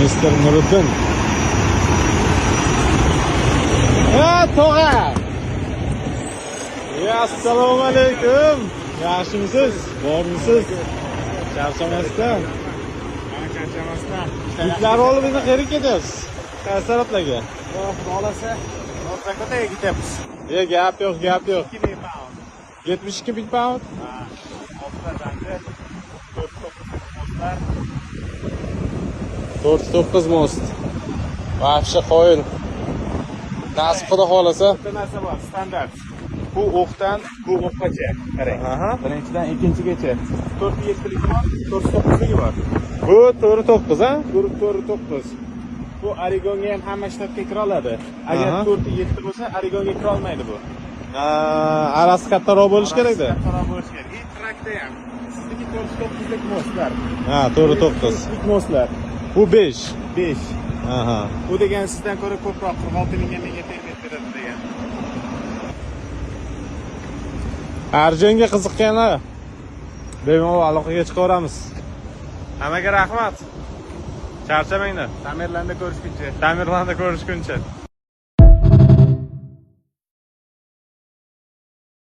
Mr. Nuriddin. Tog'a. Assalomu alaykum. Yaxshimisiz? Bormisiz? Charchamasdan. Charchamasdan. Yuklar olib endi qayerga ketyapsiz? Qaysi taraflarga? Xolasa, Nortrakotaga ketyapmiz. Gap yo'q, gap yo'q. 2000 pound. 72.000 pound. Oltitadan 49 most. Vahshiy qo'yil. Nasib xudo xolasa. bitta narsa bor, standart. Bu o'qdan bu o'qgacha. Qarang. Aha. Birinchidan ikkinchigacha 407 bor, 409 bor. Bu 4.9 ha? 409. Bu Oregonga ham hamma shtatga kira oladi. Agar Aha. 407 bo'lsa, Oregonga kira olmaydi bu. Arasi kattaroq bo'lish kerak-da. Kattaroq bo'lish kerak. И trakda ham. Sizniki 409 lik mostlar. Ha, 4.9. Lik mostlar. Bu 5. 5. Aha. Bu degan sizdan ko'ra ko'proq 46 mingga menga payment beradi degan. Arjonga qiziqqanlar bemalol aloqaga chiqaveramiz. Hammaga rahmat. Charchamanglar. Tamirlanda ko'rishguncha. Ta'mirlanda ko'rishguncha.